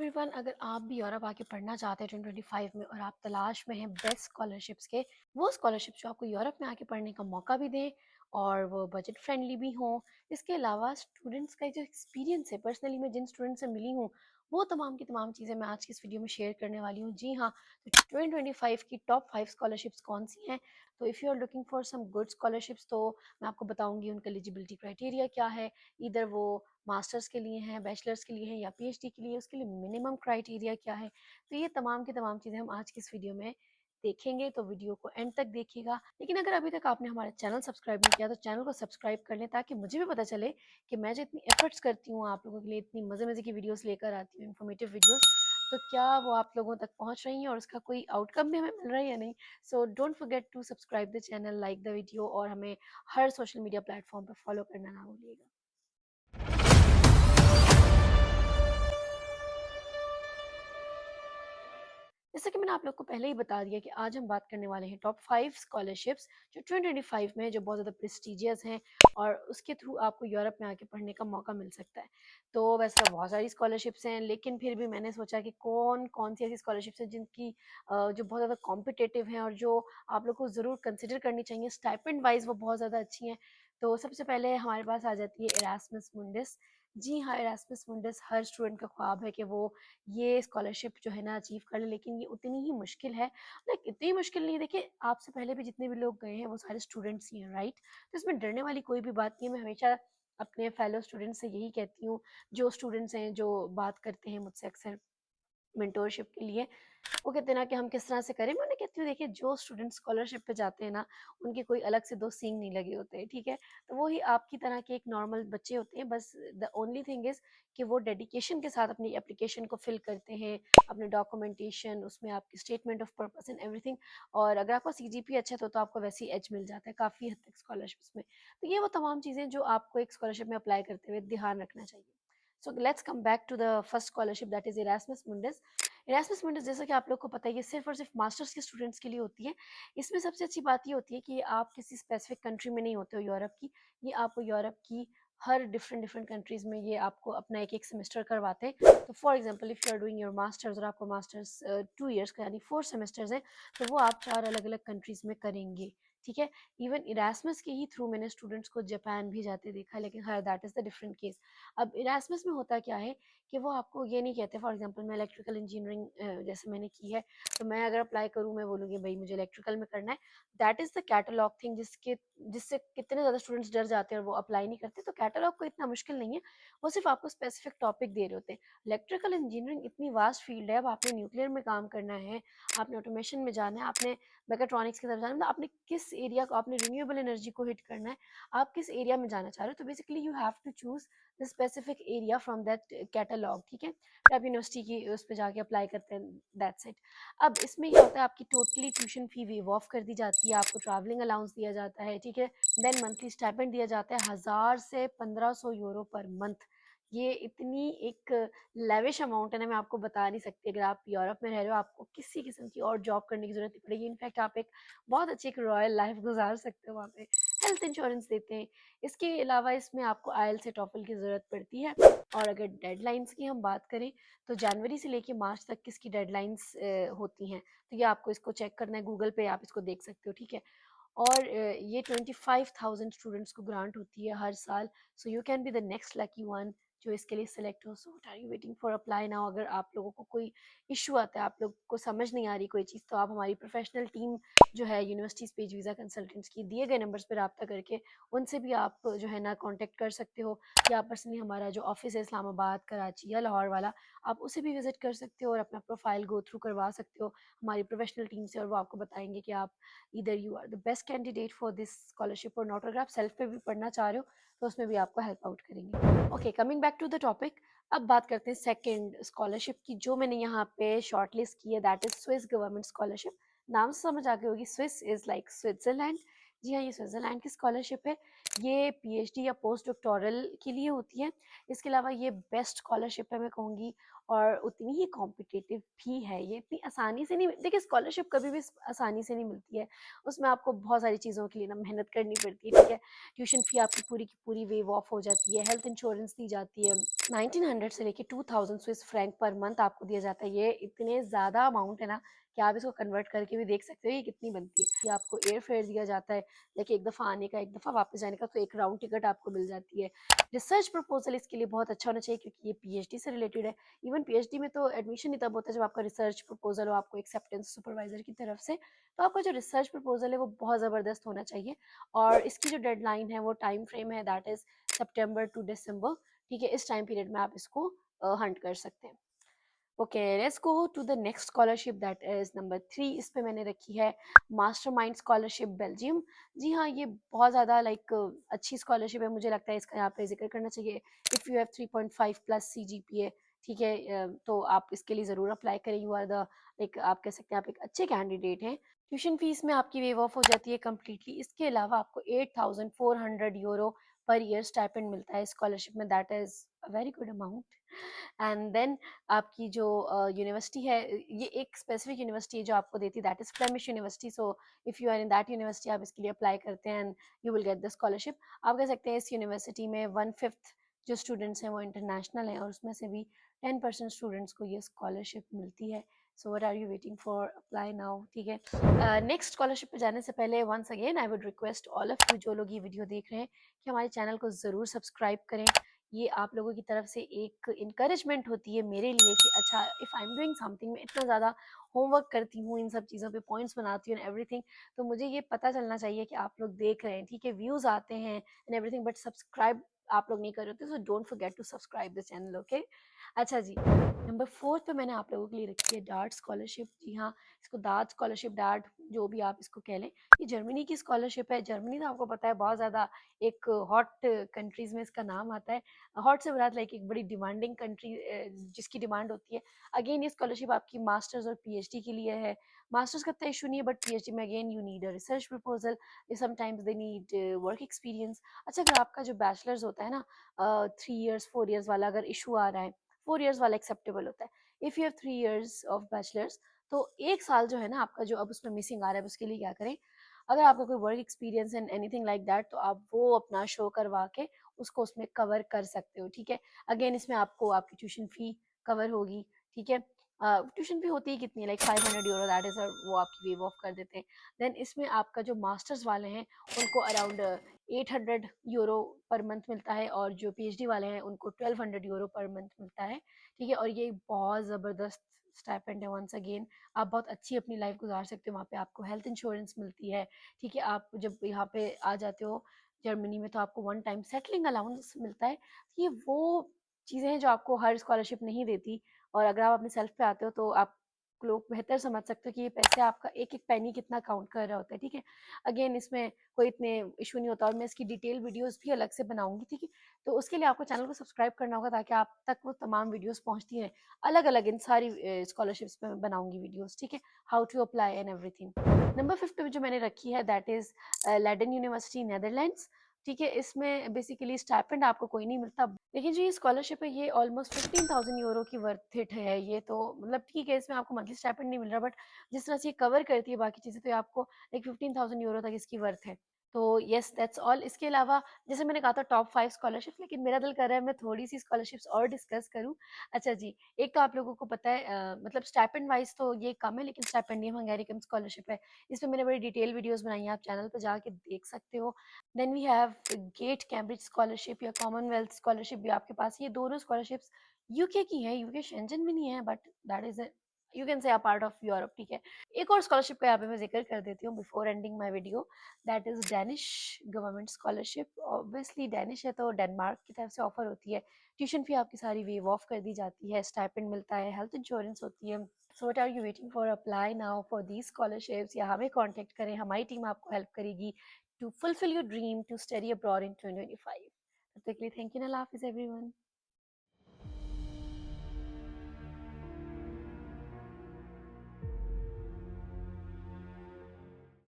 Everyone, अगर आप भी यूरोप आके पढ़ना चाहते हैं 2025 में और आप तलाश में हैं बेस्ट स्कॉलरशिप्स के, वो स्कॉलरशिप जो आपको यूरोप में आके पढ़ने का मौका भी दें और वो बजट फ्रेंडली भी हों। इसके अलावा स्टूडेंट्स का जो एक्सपीरियंस है, पर्सनली मैं जिन स्टूडेंट्स से मिली हूँ, वो तमाम की तमाम चीज़ें मैं आज की इस वीडियो में शेयर करने वाली हूँ। जी हाँ, तो 2025 की टॉप 5 स्कॉलरशिप्स कौन सी हैं। तो if you are looking for some good scholarships, तो मैं आपको बताऊंगी उनका एलिजिबिलिटी क्राइटेरिया क्या है। इधर वो मास्टर्स के लिए हैं, बैचलर्स के लिए हैं या पीएचडी के लिए, उसके लिए मिनिमम क्राइटेरिया क्या है। तो ये तमाम की तमाम चीज़ें हम आज की इस वीडियो में देखेंगे, तो वीडियो को एंड तक देखिएगा। लेकिन अगर अभी तक आपने हमारा चैनल सब्सक्राइब नहीं किया तो चैनल को सब्सक्राइब कर लें, ताकि मुझे भी पता चले कि मैं जो इतनी एफर्ट्स करती हूँ आप लोगों के लिए, इतनी मज़े मज़े की वीडियोस लेकर आती हूँ, इन्फॉर्मेटिव वीडियोस, तो क्या वो आप लोगों तक पहुँच रही हैं और उसका कोई आउटकम भी हमें मिल रहा है या नहीं। So don't forget to subscribe the channel, like the video, और हमें हर सोशल मीडिया प्लेटफॉर्म पर फॉलो करना ना भूलिएगा। जैसा कि मैंने आप लोग को पहले ही बता दिया कि आज हम बात करने वाले हैं टॉप 5 स्कॉलरशिप्स जो 2025 में जो बहुत ज़्यादा प्रेस्टिजियस हैं और उसके थ्रू आपको यूरोप में आके पढ़ने का मौका मिल सकता है। तो वैसे तो बहुत सारी स्कॉलरशिप्स हैं, लेकिन फिर भी मैंने सोचा कि कौन कौन सी ऐसी स्कॉलरशिप्स हैं जिनकी जो बहुत ज़्यादा कॉम्पिटिटिव हैं और जो आप लोग को ज़रूर कंसिडर करनी चाहिए, स्टाइपेंड वाइज वो बहुत ज़्यादा अच्छी हैं। तो सबसे पहले हमारे पास आ जाती है इरास्मस मुंडस। जी हाँ, इरास्मस मुंडस हर स्टूडेंट का ख्वाब है कि वो ये स्कॉलरशिप जो है ना अचीव कर ले, लेकिन ये उतनी ही मुश्किल है। लाइक इतनी मुश्किल नहीं है, देखिए आपसे पहले भी जितने भी लोग गए हैं वो सारे स्टूडेंट्स ही हैं, राइट। तो इसमें डरने वाली कोई भी बात नहीं है। मैं हमेशा अपने फेलो स्टूडेंट्स से यही कहती हूँ, जो स्टूडेंट्स हैं जो बात करते हैं मुझसे अक्सर मेंटोरशिप के लिए, वो कहते हैं ना कि हम किस तरह से करें। मैं उन्हें कहती हूँ, देखिए जो स्टूडेंट स्कॉलरशिप पे जाते हैं ना, उनके कोई अलग से दो सींग नहीं लगे होते हैं, ठीक है। तो वो ही आपकी तरह के एक नॉर्मल बच्चे होते हैं, बस द ओनली थिंग इज कि वो डेडिकेशन के साथ अपनी एप्लीकेशन को फिल करते हैं, अपने डॉक्यूमेंटेशन, उसमें आपकी statement of purpose and everything. और अगर आपका सीजीपी अच्छा है तो आपको वैसे ही एज मिल जाता है काफ़ी हद तक स्कॉलरशिप्स में। तो ये वो तमाम चीज़ें जो आपको एक स्कॉलरशिप में अप्लाई करते हुए ध्यान रखना चाहिए। So let's come back to the first scholarship, that is Erasmus Mundus. Erasmus Mundus, जैसा कि आप लोग को पता है, ये सिर्फ और सिर्फ मास्टर्स के स्टूडेंट्स के लिए होती है। इसमें सबसे अच्छी बात ये होती है कि आप किसी स्पेसिफिक कंट्री में नहीं होते हो यूरोप की। ये आपको यूरोप की हर डिफरेंट डिफरेंट कंट्रीज में ये आपको अपना एक एक सेमेस्टर करवाते हैं। तो for example if you are doing your masters और आपको मास्टर्स 2 ईयर्स का यानी 4 सेमेस्टर्स हैं, तो वो आप 4 अलग अलग कंट्रीज में करेंगे, ठीक है। इवन इरास्मस के ही थ्रू मैंने स्टूडेंट्स को जापान भी जाते देखा, लेकिन her that is the different case. अब इरास्मस में होता क्या है कि वो आपको ये नहीं कहते, फॉर एग्जांपल मैं इलेक्ट्रिकल इंजीनियरिंग जैसे मैंने की है, तो मैं अगर अप्लाई करूँ, मैं बोलूँगी भाई मुझे इलेक्ट्रिकल में करना है। That is the catalogue thing, जिससे कितने ज़्यादा स्टूडेंट्स डर जाते हैं और वो अप्लाई नहीं करते। तो कैटलॉग को इतना मुश्किल नहीं है, वो सिर्फ आपको स्पेसिफिक टॉपिक दे रहे होते हैं। इलेक्ट्रिकल इंजीनियरिंग इतनी वास्ट फील्ड है। अब आपने न्यूक्लियर में काम करना है, आपने ऑटोमेशन में जाना है, आपने मैकेट्रॉनिक्स की तरफ जाना है, मतलब आपने किस एरिया को, आपने रिन्यूएबल एनर्जी को हिट करना है, आप किस एरिया में जाना चाह रहे हो। तो basically you have to choose the specific area from that catalogue, ठीक है। फिर आप यूनिवर्सिटी की उस पर जाके अप्लाई करते हैं, दैट्स इट। अब इसमें क्या होता है, आपकी totally tuition fee wave of कर दी जाती है, आपको ट्रैवलिंग अलाउंस दिया जाता है, ठीक है। देन मंथली स्टाइपेंड दिया जाता है 1000 से 1500 यूरो पर मंथ। ये इतनी एक लेविश अमाउंट है ना, मैं आपको बता नहीं सकती। अगर आप यूरोप में रह रहे हो, आपको किसी किस्म की और जॉब करने की जरूरत नहीं पड़ेगी। इनफैक्ट आप एक बहुत अच्छी एक रॉयल लाइफ गुजार सकते हो वहाँ पे। हेल्थ इंश्योरेंस देते हैं। इसके अलावा इसमें आपको आइल से टॉफल की ज़रूरत पड़ती है। और अगर डेडलाइंस की हम बात करें, तो जनवरी से लेके मार्च तक किसकी डेडलाइंस होती हैं। तो ये आपको इसको चेक करना है, गूगल पे आप इसको देख सकते हो, ठीक है। और ये 25,000 स्टूडेंट्स को ग्रांट होती है हर साल। So you can be the next lucky one जो इसके लिए सिलेक्ट हो। So what are you waiting for, apply now. अगर आप लोगों को कोई इशू आता है, आप लोग को समझ नहीं आ रही कोई चीज़, तो आप हमारी प्रोफेशनल टीम जो है यूनिवर्सिटीज़ पेज वीज़ा कंसल्टेंट्स की, दिए गए नंबर्स पर रब्ता करके उनसे भी आप जो है ना कांटेक्ट कर सकते हो। या पर्सनली हमारा जो ऑफिस है इस्लामाबाद, कराची या लाहौर वाला, आप उसे भी विजिट कर सकते हो और अपना प्रोफाइल गो थ्रू करवा सकते हो हमारी प्रोफेशनल टीम से, और वो आपको बताएंगे कि आप इधर you are the best candidate for this scholarship और नॉट। अगर आप सेल्फ पे भी पढ़ना चाह रहे हो तो उसमें भी आपको हेल्प आउट करेंगे। Okay, coming back to the topic. अब बात करते हैं सेकंड स्कॉलरशिप की जो मैंने यहाँ पे शॉर्ट लिस्ट की है, that is Swiss government scholarship. नाम से समझ आ गई होगी, स्विस इज लाइक स्विट्जरलैंड। जी हाँ, ये स्विट्जरलैंड की स्कॉलरशिप है। ये पीएचडी या पोस्ट डॉक्टोरल के लिए होती है। इसके अलावा ये बेस्ट स्कॉलरशिप है मैं कहूँगी। और उतनी ही कॉम्पिटिटिव भी है। ये इतनी आसानी से नहीं, देखिए स्कॉलरशिप कभी भी आसानी से नहीं मिलती है, उसमें आपको बहुत सारी चीज़ों के लिए ना मेहनत करनी पड़ती है, ठीक है। ट्यूशन फ़ी आपकी पूरी की पूरी वेव ऑफ हो जाती है, हेल्थ इंश्योरेंस दी जाती है, 1900 से लेके 2000 स्विस फ्रैंक पर मंथ आपको दिया जाता है। ये इतने ज़्यादा अमाउंट है ना कि आप इसको कन्वर्ट करके भी देख सकते हो ये कितनी बनती है। ये आपको एयर फेयर दिया जाता है, देखिए एक दफ़ा आने का, एक दफ़ा वापस जाने का, तो एक राउंड टिकट आपको मिल जाती है। रिसर्च प्रपोजल इसके लिए बहुत अच्छा होना चाहिए क्योंकि ये पीएचडी से रिलेटेड है। इवन पीएचडी में तो एडमिशन ही तब होता है जब आपका रिसर्च प्रपोजल हो, आपको एक्सेप्टेंस सुपरवाइजर की तरफ से। तो आपका जो रिसर्च प्रपोजल है वो बहुत ज़बरदस्त होना चाहिए, और इसकी जो डेडलाइन है वो टाइम फ्रेम है दैट इज़ सितंबर टू दिसंबर, ठीक है। इस टाइम पीरियड में आप इसको हंट कर सकते हैं। Okay, let's go to the next scholarship that is number 3। इस पे मैंने रखी है मास्टरमाइंड स्कॉलरशिप बेल्जियम। जी हाँ, ये बहुत ज़्यादा लाइक अच्छी स्कॉलरशिप है, मुझे लगता है इसका यहाँ पे जिक्र करना चाहिए। If you have 3.5 plus CGPA, ठीक है, तो आप इसके लिए ज़रूर अप्लाई करें। यू आर द लाइक आप कह सकते हैं आप एक अच्छे कैंडिडेट हैं। ट्यूशन फीस में आपकी वेव ऑफ हो जाती है कम्प्लीटली। इसके अलावा आपको 8400 यूरो पर ईयर स्टाइपेंड मिलता है स्कॉलरशिप में, that is a very good amount. And then आपकी जो यूनिवर्सिटी है, ये एक स्पेसिफिक यूनिवर्सिटी है जो आपको देती है, that is Flemish university. So if you are in that university आप इसके लिए अप्लाई करते हैं and you will get the scholarship. आप कह सकते हैं इस यूनिवर्सिटी में 1/5 जो स्टूडेंट्स हैं वो इंटरनेशनल हैं, और उसमें से भी 10% स्टूडेंट्स को ये स्कॉलरशिप मिलती है। So what are you waiting for, apply now, ठीक है। नेक्स्ट स्कॉलरशिप पे जाने से पहले once again I would request all of you जो लोग ये वीडियो देख रहे हैं कि हमारे चैनल को ज़रूर सब्सक्राइब करें। ये आप लोगों की तरफ से एक इनकरेजमेंट होती है मेरे लिए कि अच्छा, if I am doing something, मैं इतना ज़्यादा होमवर्क करती हूँ, इन सब चीज़ों पे पॉइंट्स बनाती हूँ एंड एवरीथिंग, तो मुझे ये पता चलना चाहिए कि आप लोग देख रहे हैं, ठीक है। व्यूज़ आते हैं एंड एवरीथिंग, बट सब्सक्राइब आप लोग नहीं कर रहे होते, so don't forget to subscribe the channel, okay. अच्छा जी, नंबर 4 पे मैंने आप लोगों के लिए रखी है डार्ट स्कॉलरशिप। जी हाँ, इसको दार्ट स्कॉलरशिप, डार्ट जो भी आप इसको कह लें, ये जर्मनी की स्कॉलरशिप है। जर्मनी तो आपको पता है बहुत ज़्यादा एक हॉट कंट्रीज़ में इसका नाम आता है। हॉट से मुराद लाइक एक बड़ी डिमांडिंग कंट्री, जिसकी डिमांड होती है। अगेन ये स्कॉलरशिप आपकी मास्टर्स और पीएचडी के लिए है। मास्टर्स का इतना इशू नहीं है, बट पीएचडी में again you need a research proposal, sometimes they need work experience. अच्छा, अगर आपका जो बैचलर्स होता है ना 3 इयर्स 4 इयर्स वाला अगर इशू आ रहा है, 4 इयर्स वाला एक्सेप्टेबल होता है। If you have 3 years of bachelors, तो 1 साल जो है ना आपका जो अब उसमें मिसिंग आ रहा है, उसके लिए क्या करें, अगर आपका कोई work experience and anything like that, तो आप वो अपना शो करवा के उसको उसमें कवर कर सकते हो, ठीक है। अगेन इसमें आपको आपकी ट्यूशन फी कवर होगी, ठीक है। ट्यूशन फी होती है कितनी, लाइक 500 यूरो, दैट इज वो आपकी वेव ऑफ कर देते हैं। देन इसमें आपका जो मास्टर्स वाले हैं उनको अराउंड 800 यूरो पर मंथ मिलता है, और जो पीएचडी वाले हैं उनको 1200 यूरो पर मंथ मिलता है, ठीक है। और ये बहुत ज़बरदस्त स्टाइपेंड है। वंस अगेन आप बहुत अच्छी अपनी लाइफ गुजार सकते हो वहाँ पे, आपको हेल्थ इंश्योरेंस मिलती है, ठीक है। आप जब यहाँ पे आ जाते हो जर्मनी में, तो आपको वन टाइम सेटलिंग अलाउंस मिलता है। ये वो चीज़ें हैं जो आपको हर स्कॉलरशिप नहीं देती, और अगर आप अपने सेल्फ पे आते हो तो आप लोग बेहतर समझ सकते हो कि ये पैसे आपका एक एक पेनी कितना काउंट कर रहा होता है, ठीक है। अगेन इसमें कोई इतने इशू नहीं होता, और मैं इसकी डिटेल वीडियोस भी अलग से बनाऊंगी, ठीक है। तो उसके लिए आपको चैनल को सब्सक्राइब करना होगा ताकि आप तक वो तमाम वीडियोस पहुंचती हैं, अलग अलग इन सारी स्कॉलरशिप्स पे मैं बनाऊंगी वीडियोस, ठीक है, how to apply and everything. Number 5 पे जो मैंने रखी है that is Leiden university Netherlands, ठीक है। इसमें बेसिकली स्टाइपेंड आपको कोई नहीं मिलता, लेकिन जो ये स्कॉलरशिप है ये ऑलमोस्ट 15,000 यूरो की वर्थ इट है। ये तो मतलब ठीक है, इसमें आपको मंथली स्टाइपेंड नहीं मिल रहा, बट जिस तरह से ये कवर करती है बाकी चीज़ें, तो ये आपको लाइक 15,000 यूरो तक इसकी वर्थ है। तो येस, दैट्स ऑल। इसके अलावा जैसे मैंने कहा था टॉप 5 स्कॉलरशिप, लेकिन मेरा दिल कर रहा है मैं थोड़ी सी स्कॉलरशिप्स और डिस्कस करूं। अच्छा जी, एक तो आप लोगों को पता है मतलब स्टाइपेंड वाइज तो ये कम है, लेकिन स्टाइपेंडियम हंगेरिकम स्कॉलरशिप है। इस पे मैंने बड़ी डिटेल वीडियोस बनाई हैं, आप चैनल पे जाके देख सकते हो। Then we have get Cambridge scholarship या कॉमनवेल्थ स्कॉलरशिप भी आपके पास है। ये दोनों स्कॉलरशिप्स यूके की हैं, यूके शेंजन में नहीं है, but that is you can say a part of Europe, ठीक है। एक और स्कॉलरशिप का यहाँ पे मैं जिक्र कर देती हूँ before ending my video, that is Danish government scholarship. Obviously Danish है तो डेनमार्क की तरफ से ऑफर होती है। ट्यूशन फी आपकी सारी वेव ऑफ कर दी जाती है, स्टाइपेंड मिलता है, हेल्थ इंश्योरेंस होती है। So what are you waiting for, apply now for these scholarships, या हमें कांटेक्ट करें, हमारी टीम आपको हेल्प करेगी to fulfill your dream to study abroad in 2025. Thank you and Allah Hafiz everyone.